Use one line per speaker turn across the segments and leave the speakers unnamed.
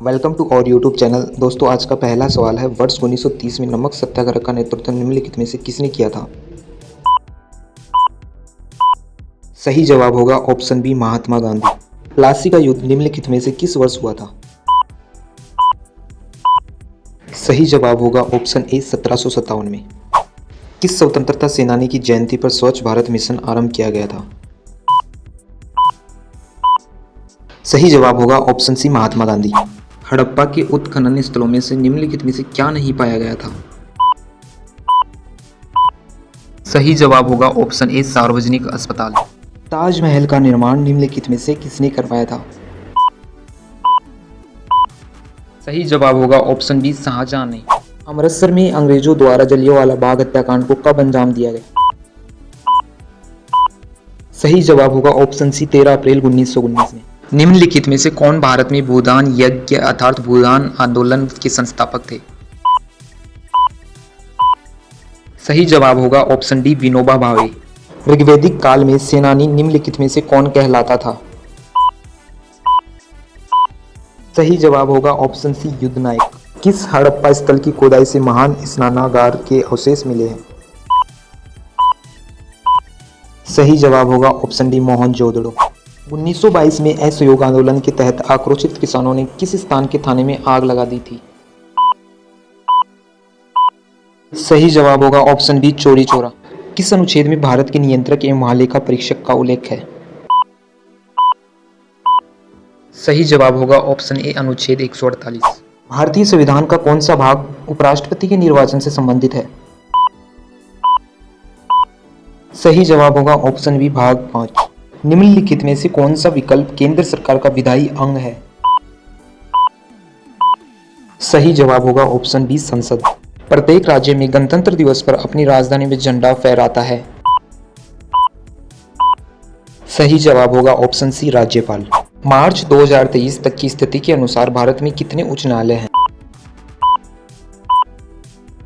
Welcome to our YouTube channel. दोस्तों, आज का पहला सवाल है, वर्ष 1930 में नमक सत्याग्रह का नेतृत्व निम्नलिखित में से किसने किया था? सही जवाब होगा ऑप्शन बी, महात्मा गांधी। प्लासी का युद्ध निम्नलिखित में से किस वर्ष हुआ था? सही जवाब होगा ऑप्शन ए, 1757 में। किस स्वतंत्रता सेनानी की जयंती पर स्वच्छ भारत मिशन आरंभ किया गया था? सही जवाब होगा ऑप्शन सी, महात्मा गांधी। हड़प्पा के उत्खनन स्थलों में से निम्नलिखित में से क्या नहीं पाया गया था? सही जवाब होगा ऑप्शन ए, सार्वजनिक अस्पताल। ताजमहल का निर्माण निम्नलिखित में से किसने करवाया था? सही जवाब होगा ऑप्शन बी, शाहजहां ने। अमृतसर में अंग्रेजों द्वारा जलियांवाला बाग हत्याकांड को कब अंजाम दिया गया? सही जवाब होगा ऑप्शन सी, 13 अप्रैल 1919 में। निम्नलिखित में से कौन भारत में भूदान यज्ञ अर्थात भूदान आंदोलन के संस्थापक थे? सही जवाब होगा ऑप्शन डी, विनोबा भावे। ऋग्वैदिक काल में सेनानी निम्नलिखित में से कौन कहलाता था? सही जवाब होगा ऑप्शन सी, युद्ध नायक। किस हड़प्पा स्थल की खोदाई से महान स्नानागार के अवशेष मिले हैं? सही जवाब होगा ऑप्शन डी, मोहनजोदड़ो। 1922 में असहयोग आंदोलन के तहत आक्रोशित किसानों ने किस स्थान के थाने में आग लगा दी थी? सही जवाब होगा ऑप्शन बी, चौरी चौरा। किस अनुच्छेद में भारत के नियंत्रक एवं महालेखा परीक्षक का उल्लेख है? सही जवाब होगा ऑप्शन ए, अनुच्छेद 148। भारतीय संविधान का कौन सा भाग उपराष्ट्रपति के निर्वाचन से संबंधित है? सही जवाब होगा ऑप्शन बी, भाग 5। निम्नलिखित में से कौन सा विकल्प केंद्र सरकार का विधायी अंग है? सही जवाब होगा ऑप्शन बी, संसद। प्रत्येक राज्य में गणतंत्र दिवस पर अपनी राजधानी में झंडा फहराता है? सही जवाब होगा ऑप्शन सी, राज्यपाल। मार्च 2023 तक की स्थिति के अनुसार भारत में कितने उच्च न्यायालय हैं?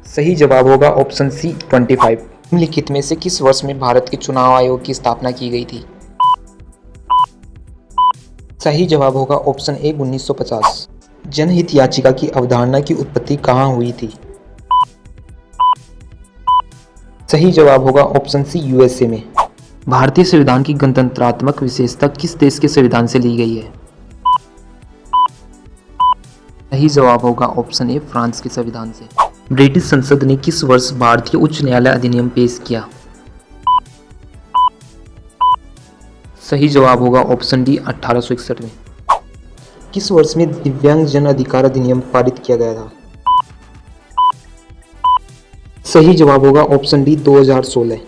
सही जवाब होगा ऑप्शन सी, 25। निम्नलिखित में से किस वर्ष में भारत के चुनाव आयोग की स्थापना की गई थी? सही जवाब होगा ऑप्शन ए, 1950। जनहित याचिका की अवधारणा की उत्पत्ति कहाँ हुई थी? सही जवाब होगा ऑप्शन सी, यूएसए में। भारतीय संविधान की गणतंत्रात्मक विशेषता किस देश के संविधान से ली गई है? सही जवाब होगा ऑप्शन ए, फ्रांस के संविधान से। ब्रिटिश संसद ने किस वर्ष भारतीय उच्च न्यायालय अधिनियम पेश किया? सही जवाब होगा ऑप्शन डी, 1861 में। किस वर्ष में दिव्यांग जन अधिकार अधिनियम पारित किया गया था? सही जवाब होगा ऑप्शन डी, 2016।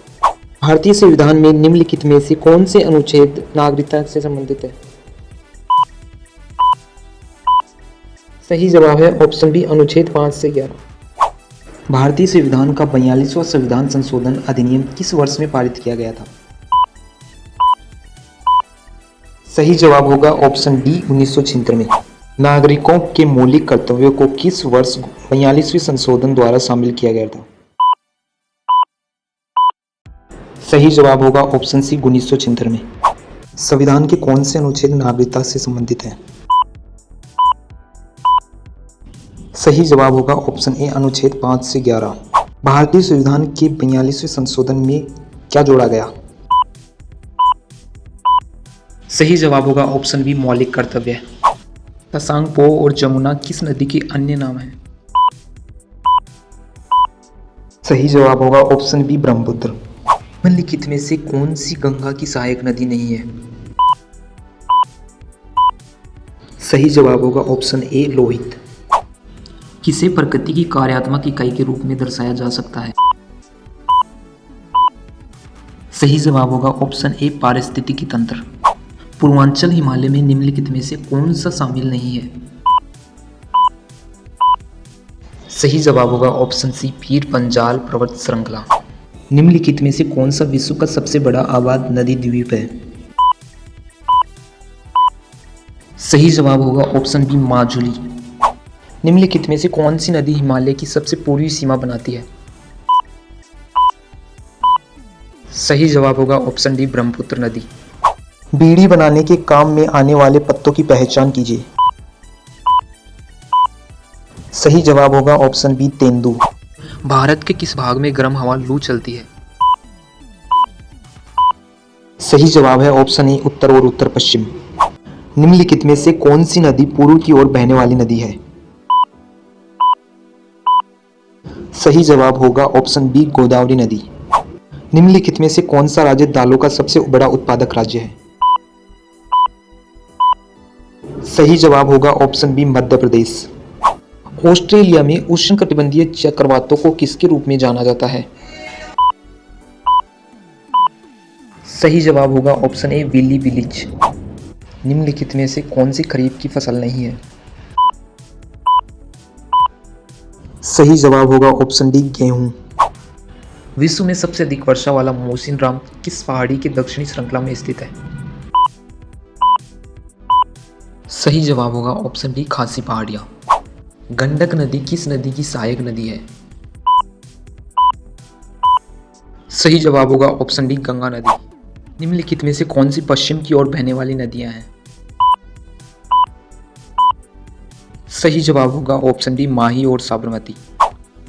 भारतीय संविधान में निम्नलिखित में से कौन से अनुच्छेद नागरिकता से संबंधित है? सही जवाब है ऑप्शन बी, अनुच्छेद 5 से 11। भारतीय संविधान का 42वां संविधान संशोधन अधिनियम किस वर्ष में पारित किया गया था? सही जवाब होगा ऑप्शन डी, 1976 में। नागरिकों के मौलिक कर्तव्यों को किस वर्ष 42वें संशोधन द्वारा शामिल किया गया था? सही जवाब होगा ऑप्शन सी, 1976 में। संविधान के कौन से अनुच्छेद नागरिकता से संबंधित है? सही जवाब होगा ऑप्शन ए, अनुच्छेद 5 से 11। भारतीय संविधान के 42वें संशोधन में क्या जोड़ा गया? सही जवाब होगा ऑप्शन बी, मौलिक कर्तव्य। तसांग पो और जमुना किस नदी के अन्य नाम हैं? सही जवाब होगा ऑप्शन बी, ब्रह्मपुत्र। निम्नलिखित में से कौन सी गंगा की सहायक नदी नहीं है? सही जवाब होगा ऑप्शन ए, लोहित। किसे प्रकृति की कार्यात्मक इकाई के रूप में दर्शाया जा सकता है? सही जवाब होगा ऑप्शन ए, पारिस्थितिकी तंत्र। पूर्वांचल हिमालय में निम्नलिखित में से कौन सा शामिल नहीं है? सही जवाब होगा ऑप्शन सी, पीर पंजाल पर्वत श्रृंखला। निम्नलिखित में से कौन सा विश्व का सबसे बड़ा आबाद नदी द्वीप है? सही जवाब होगा ऑप्शन बी, माजुली। निम्नलिखित में से कौन सी नदी हिमालय की सबसे पूर्वी सीमा बनाती है? सही जवाब होगा ऑप्शन डी, ब्रह्मपुत्र नदी। बीड़ी बनाने के काम में आने वाले पत्तों की पहचान कीजिए। सही जवाब होगा ऑप्शन बी तेंदू। भारत के किस भाग में गर्म हवा लू चलती है? सही जवाब है ऑप्शन ए उत्तर और उत्तर पश्चिम। निम्नलिखित में से कौन सी नदी पूर्व की ओर बहने वाली नदी है? सही जवाब होगा ऑप्शन बी गोदावरी नदी। निम्नलिखित में से कौन सा राज्य दालों का सबसे बड़ा उत्पादक राज्य है? सही जवाब होगा option B Madhya Pradesh. Australia में उष्णकटिबंधीय चक्रवातों को किसके रूप में जाना जाता है? सही जवाब होगा ऑप्शन ए विली विलिच। निम्नलिखित में से कौन सी खरीफ की फसल नहीं है? सही जवाब होगा ऑप्शन डी गेहूं। विश्व में सबसे अधिक वर्षा वाला मोसिनराम किस पहाड़ी की दक्षिणी श्रृंखला में स्थित है? सही जवाब होगा ऑप्शन डी खासी पहाड़ियां। गंडक नदी किस नदी की सहायक नदी है? सही जवाब होगा ऑप्शन डी गंगा नदी। निम्नलिखित में से कौन सी पश्चिम की ओर बहने वाली नदियां हैं? सही जवाब होगा ऑप्शन डी माही और साबरमती।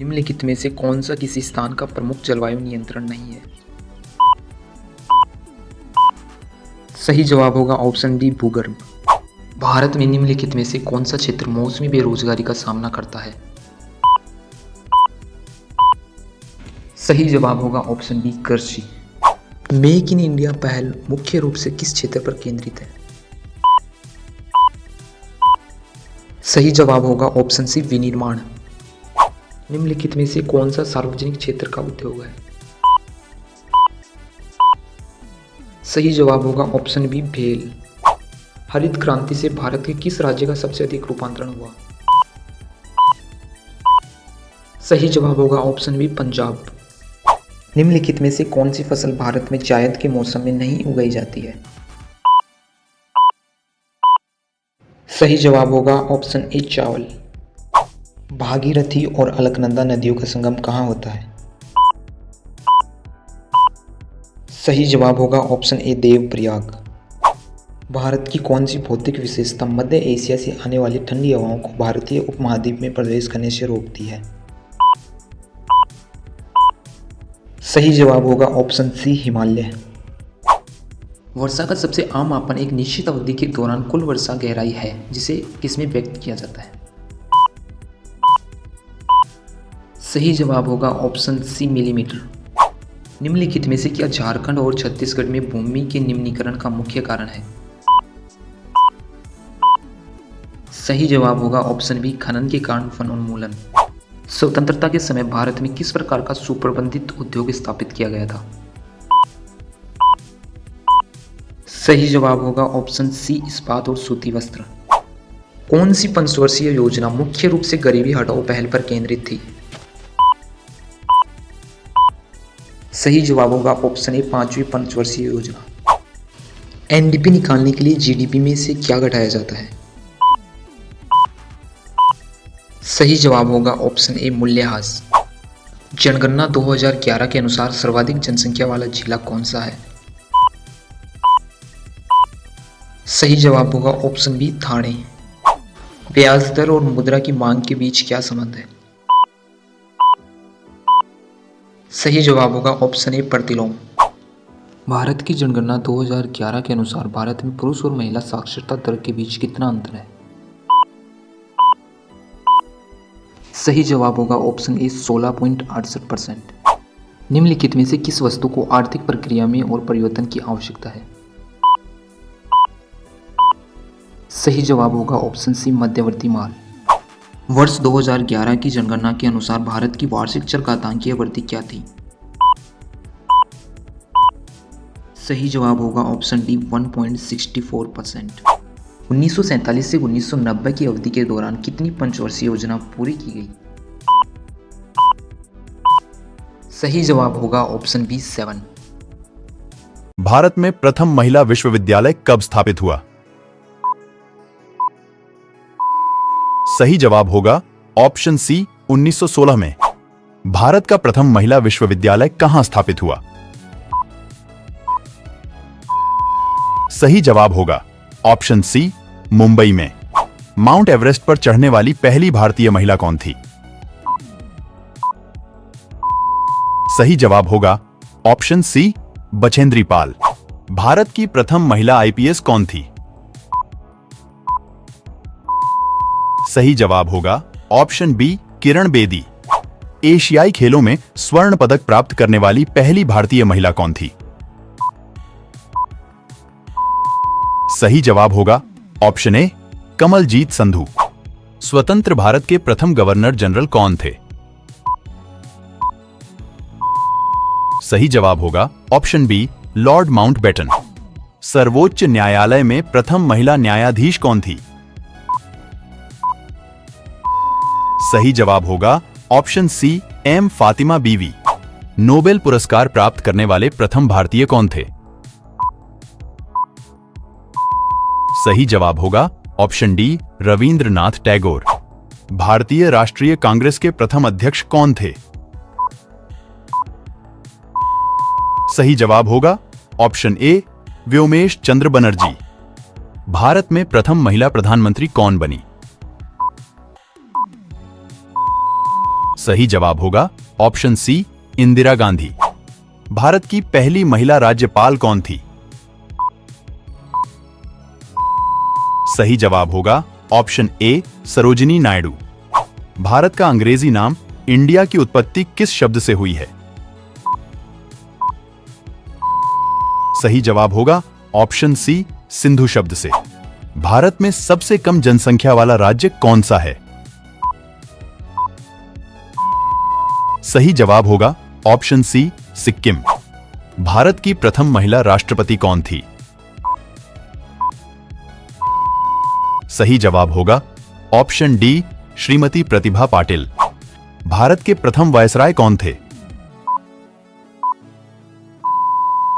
निम्नलिखित में से कौन सा किसी स्थान का प्रमुख जलवायु नियंत्रण नहीं है? सही जवाब होगा ऑप्शन डी भूगर्भ। भारत में निम्नलिखित में से कौन सा क्षेत्र मौसमी बेरोजगारी का सामना करता है? सही जवाब होगा ऑप्शन बी कृषि। मेक इन इंडिया पहल मुख्य रूप से किस क्षेत्र पर केंद्रित है? सही जवाब होगा ऑप्शन सी विनिर्माण। निम्नलिखित में से कौन सा सार्वजनिक क्षेत्र का उद्योग है? सही जवाब होगा ऑप्शन बी भेल। हरित क्रांति से भारत के किस राज्य का सबसे अधिक रूपांतरण हुआ? सही जवाब होगा ऑप्शन बी पंजाब। निम्नलिखित में से कौन सी फसल भारत में जायद के मौसम में नहीं उगाई जाती है? सही जवाब होगा ऑप्शन ए चावल। भागीरथी और अलकनंदा नदियों का संगम कहाँ होता है? सही जवाब होगा ऑप्शन ए देवप्रयाग। भारत की कौन सी भौतिक विशेषता मध्य एशिया से आने वाली ठंडी हवाओं को भारतीय उपमहाद्वीप में प्रवेश करने से रोकती है? सही जवाब होगा ऑप्शन सी हिमालय। वर्षा का सबसे आम मापन एक निश्चित अवधि के दौरान कुल वर्षा गहराई है जिसे किसमें व्यक्त किया जाता है? सही जवाब होगा ऑप्शन सी मिलीमीटर। निम्नलिखित में से क्या झारखंड और छत्तीसगढ़ में भूमि के निम्नीकरण का मुख्य कारण है? सही जवाब होगा ऑप्शन बी खनन के कारण वनोन्मूलन। स्वतंत्रता के समय भारत में किस प्रकार का सुप्रबंधित उद्योग स्थापित किया गया था? सही जवाब होगा ऑप्शन सी इस्पात और सूती वस्त्र। कौन सी पंचवर्षीय योजना मुख्य रूप से गरीबी हटाओ पहल पर केंद्रित थी? सही जवाब होगा ऑप्शन ए पांचवी पंचवर्षीय योजना। एनडीपी निकालने के लिए जीडीपी में से क्या घटाया जाता है? सही जवाब होगा ऑप्शन ए मूल्यह्रास। जनगणना 2011 के अनुसार सर्वाधिक जनसंख्या वाला जिला कौन सा है? सही जवाब होगा ऑप्शन बी ठाणे। ब्याज दर और मुद्रा की मांग के बीच क्या संबंध है? सही जवाब होगा ऑप्शन ए प्रतिलोम। भारत की जनगणना 2011 के अनुसार भारत में पुरुष और महिला साक्षरता दर के बीच कितना अंतर है? सही जवाब होगा ऑप्शन ए 16.68%। निम्नलिखित में से किस वस्तु को आर्थिक प्रक्रिया में और परिवर्तन की आवश्यकता है? सही जवाब होगा ऑप्शन सी मध्यवर्ती माल। वर्ष 2011 की जनगणना के अनुसार भारत की वार्षिक चरघातांकीय वृद्धि क्या थी? सही जवाब होगा ऑप्शन डी 1.64%। 1947 से 1990 की अवधि के दौरान कितनी पंचवर्षीय योजना पूरी की गई? सही जवाब होगा ऑप्शन बी 7।
भारत में प्रथम महिला विश्वविद्यालय कब स्थापित हुआ? सही जवाब होगा ऑप्शन सी 1916 में। भारत का प्रथम महिला विश्वविद्यालय कहां स्थापित हुआ? सही जवाब होगा ऑप्शन सी मुंबई में। माउंट एवरेस्ट पर चढ़ने वाली पहली भारतीय महिला कौन थी? सही जवाब होगा ऑप्शन सी, बछेंद्री पाल। भारत की प्रथम महिला आईपीएस कौन थी? सही जवाब होगा ऑप्शन बी, किरण बेदी। एशियाई खेलों में स्वर्ण पदक प्राप्त करने वाली पहली भारतीय महिला कौन थी? सही जवाब होगा ऑप्शन ए, कमलजीत संधू। स्वतंत्र भारत के प्रथम गवर्नर जनरल कौन थे? सही जवाब होगा ऑप्शन बी, लॉर्ड माउंटबेटन। सर्वोच्च न्यायालय में प्रथम महिला न्यायाधीश कौन थी? सही जवाब होगा ऑप्शन सी, एम फातिमा बीवी। नोबेल पुरस्कार प्राप्त करने वाले प्रथम भारतीय कौन थे? सही जवाब होगा ऑप्शन डी, रविंद्रनाथ टैगोर। भारतीय राष्ट्रीय कांग्रेस के प्रथम अध्यक्ष कौन थे? सही जवाब होगा ऑप्शन ए, व्योमेश चंद्र बनर्जी। भारत में प्रथम महिला प्रधानमंत्री कौन बनी? सही जवाब होगा ऑप्शन सी, इंदिरा गांधी। भारत की पहली महिला राज्यपाल कौन थी? सही जवाब होगा ऑप्शन ए, सरोजिनी नायडू। भारत का अंग्रेजी नाम इंडिया की उत्पत्ति किस शब्द से हुई है? सही जवाब होगा ऑप्शन सी, सिंधु शब्द से। भारत में सबसे कम जनसंख्या वाला राज्य कौन सा है? सही जवाब होगा ऑप्शन सी, सिक्किम। भारत की प्रथम महिला राष्ट्रपति कौन थी? सही जवाब होगा ऑप्शन डी, श्रीमती प्रतिभा पाटिल। भारत के प्रथम वायसराय कौन थे?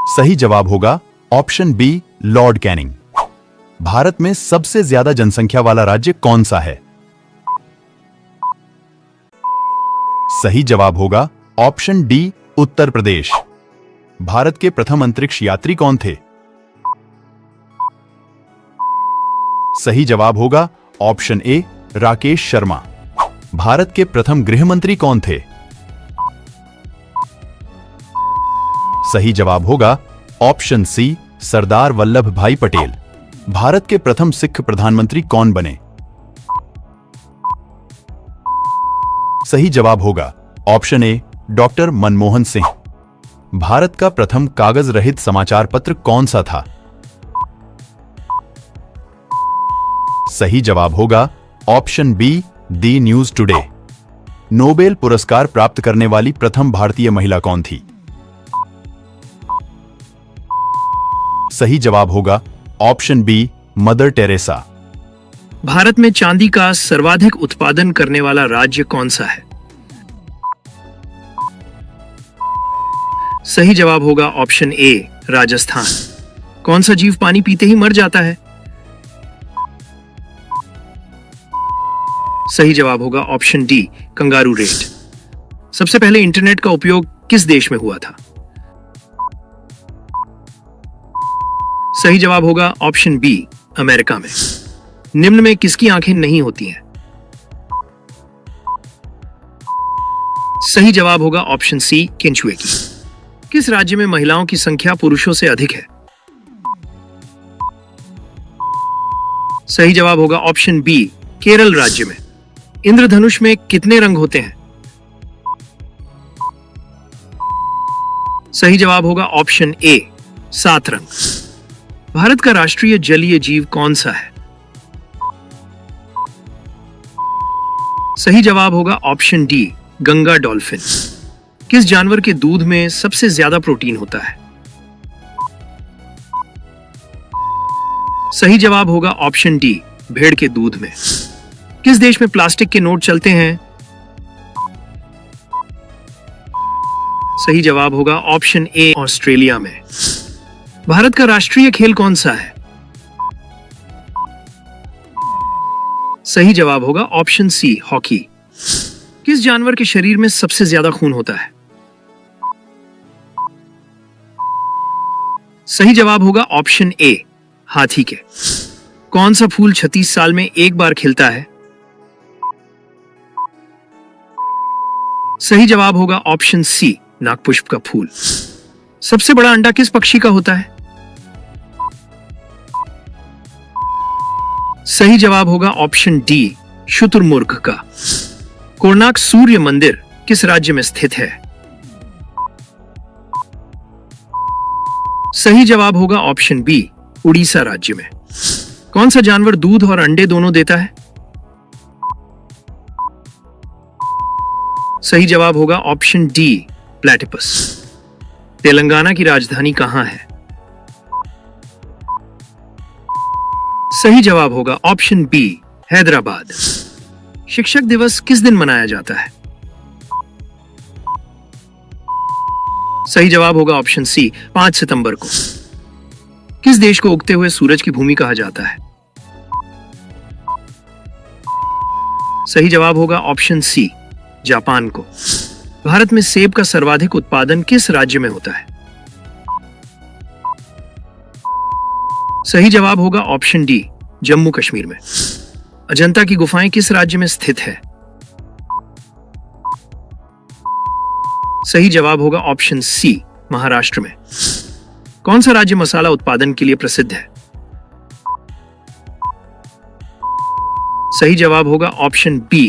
सही जवाब होगा option B, Lord Canning. Bharat में सबसे ज्यादा जनसंख्या वाला राज्य कौन सा है? सही जवाब होगा ऑप्शन डी, उत्तर प्रदेश। भारत के प्रथम अंतरिक्ष यात्री कौन थे? सही जवाब होगा ऑप्शन ए, राकेश शर्मा। भारत के प्रथम गृह मंत्री कौन थे? सही जवाब होगा ऑप्शन सी, सरदार वल्लभ भाई पटेल। भारत के प्रथम सिख प्रधानमंत्री कौन बने? सही जवाब होगा option A, doctor Manmohan Singh. Bharat का प्रथम कागज रहित समाचार पत्र कौन सा था? सही जवाब होगा ऑप्शन बी, दी न्यूज टुडे। नोबेल पुरस्कार प्राप्त करने वाली प्रथम भारतीय महिला कौन थी? सही जवाब होगा option B, Mother Teresa.
Bharat में चांदी का सर्वाधिक उत्पादन करने वाला राज्य कौन सा है? सही जवाब होगा ऑप्शन ए, राजस्थान। कौन सा जीव पानी पीते ही मर जाता है? सही जवाब होगा ऑप्शन डी, कंगारू रेट। सबसे पहले इंटरनेट का उपयोग किस देश में हुआ था? सही जवाब होगा ऑप्शन बी, अमेरिका में। निम्न में किसकी आंखें नहीं होती हैं? सही जवाब होगा ऑप्शन सी, केंचुए की। किस राज्य में महिलाओं की संख्या पुरुषों से अधिक है? सही जवाब होगा ऑप्शन बी, केरल राज्य में। इंद्रधनुष में कितने रंग होते हैं? सही जवाब होगा ऑप्शन ए, 7 रंग। भारत का राष्ट्रीय जलीय जीव कौन सा है? सही जवाब होगा ऑप्शन डी, गंगा डॉल्फिन। किस जानवर के दूध में सबसे ज्यादा प्रोटीन होता है? सही जवाब होगा ऑप्शन डी, भेड़ के दूध में। किस देश में प्लास्टिक के नोट चलते हैं? सही जवाब होगा ऑप्शन ए, ऑस्ट्रेलिया में। भारत का राष्ट्रीय खेल कौन सा है? सही जवाब होगा ऑप्शन सी, हॉकी। किस जानवर के शरीर में सबसे ज्यादा खून होता है? सही जवाब होगा ऑप्शन ए, हाथी के। कौन सा फूल 36 साल में एक बार खिलता है? सही जवाब होगा ऑप्शन सी, नागपुष्प का फूल। सबसे बड़ा अंडा किस पक्षी का होता है? सही जवाब होगा ऑप्शन डी, शुतुरमुर्ग का। कोणार्क सूर्य मंदिर किस राज्य में स्थित है? सही जवाब होगा ऑप्शन बी, उड़ीसा राज्य में। कौन सा जानवर दूध और अंडे दोनों देता है? सही जवाब होगा ऑप्शन डी, प्लेटिपस। तेलंगाना की राजधानी कहां है? सही जवाब होगा ऑप्शन बी, हैदराबाद। शिक्षक दिवस किस दिन मनाया जाता है? सही जवाब होगा ऑप्शन सी, 5 सितंबर को। किस देश को उगते हुए सूरज की भूमि कहा जाता है? सही जवाब होगा ऑप्शन सी, जापान को। भारत में सेब का सर्वाधिक उत्पादन किस राज्य में होता है? सही जवाब होगा ऑप्शन डी, जम्मू कश्मीर में। अजंता की गुफाएं किस राज्य में स्थित है? सही जवाब होगा ऑप्शन सी, महाराष्ट्र में। कौन सा राज्य मसाला उत्पादन के लिए प्रसिद्ध है? सही जवाब होगा ऑप्शन बी,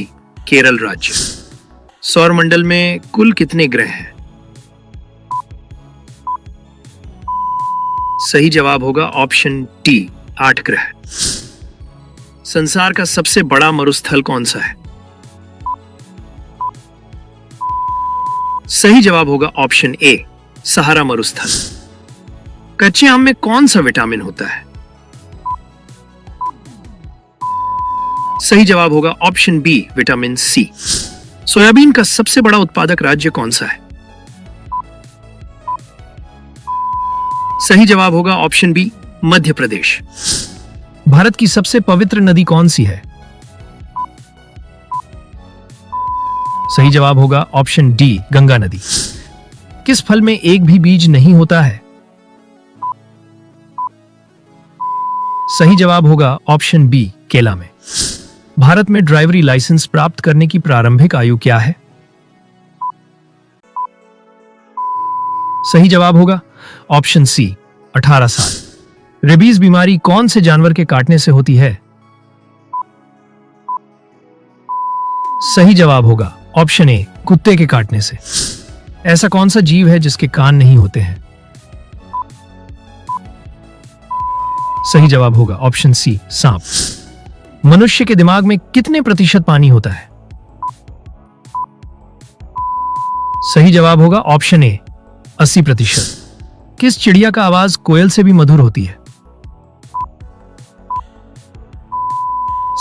केरल राज्य। सौर मंडल में कुल कितने ग्रह हैं? सही जवाब होगा ऑप्शन डी, 8 ग्रह। संसार का सबसे बड़ा मरुस्थल कौन सा है? सही जवाब होगा ऑप्शन ए, सहारा मरुस्थल। कच्चे आम में कौन सा विटामिन होता है? सही जवाब होगा option B, vitamin C. Soybean का सबसे बड़ा उत्पादक राज्य कौन सा है? सही जवाब होगा ऑप्शन बी, मध्य प्रदेश। भारत की सबसे पवित्र नदी कौन सी है? सही जवाब होगा ऑप्शन डी, गंगा नदी। किस फल में एक भी बीज नहीं होता है? सही जवाब होगा ऑप्शन बी, केला में। भारत में ड्राइवरी लाइसेंस प्राप्त करने की प्रारंभिक आयु क्या है? सही जवाब होगा ऑप्शन सी, 18 साल। रेबीज बीमारी कौन से जानवर के काटने से होती है? सही जवाब होगा ऑप्शन ए, कुत्ते के काटने से। ऐसा कौन सा जीव है जिसके कान नहीं होते हैं? सही जवाब होगा ऑप्शन सी, सांप। मनुष्य के दिमाग में कितने प्रतिशत पानी होता है? सही जवाब होगा ऑप्शन ए, 80%। किस चिड़िया का आवाज कोयल से भी मधुर होती है?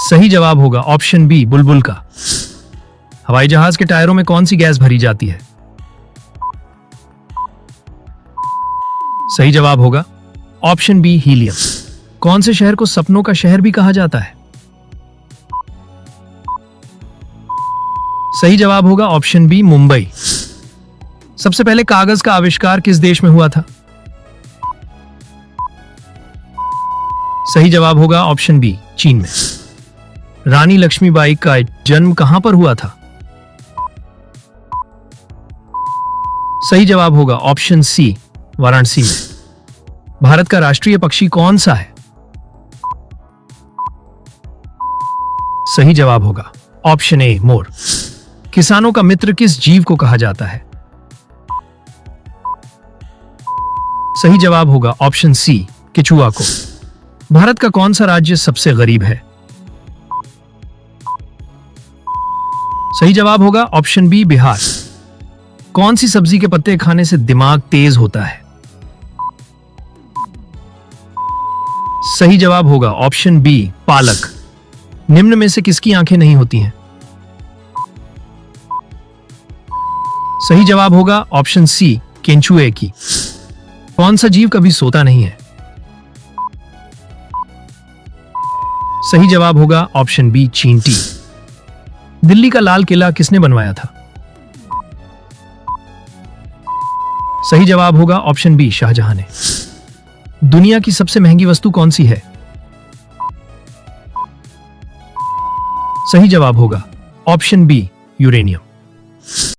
सही जवाब होगा ऑप्शन बी, बुलबुल का। हवाई जहाज के टायरों में कौन सी गैस भरी जाती है? सही जवाब होगा ऑप्शन बी, हीलियम। कौन से शहर को सपनों का शहर भी कहा जाता है? सही जवाब होगा ऑप्शन बी, मुंबई। सबसे पहले कागज का आविष्कार किस देश में हुआ था? सही जवाब होगा ऑप्शन बी, चीन में। रानी लक्ष्मीबाई का जन्म कहां पर हुआ था? सही जवाब होगा ऑप्शन सी, वाराणसी में। भारत का राष्ट्रीय पक्षी कौन सा है? सही जवाब होगा ऑप्शन ए, मोर। किसानों का मित्र किस जीव को कहा जाता है? सही जवाब होगा ऑप्शन सी, केचुआ को। भारत का कौन सा राज्य सबसे गरीब है? सही जवाब होगा ऑप्शन बी, बिहार। कौन सी सब्जी के पत्ते खाने से दिमाग तेज होता है? सही जवाब होगा ऑप्शन बी, पालक। निम्न में से किसकी आंखें नहीं होती हैं? सही जवाब होगा ऑप्शन सी, केंचुए की। कौन सा जीव कभी सोता नहीं है? सही जवाब होगा ऑप्शन बी, चींटी। दिल्ली का लाल किला किसने बनवाया था? सही जवाब होगा ऑप्शन बी, शाहजहां ने। दुनिया की सबसे महंगी वस्तु कौन सी है? सही जवाब होगा ऑप्शन बी यूरेनियम।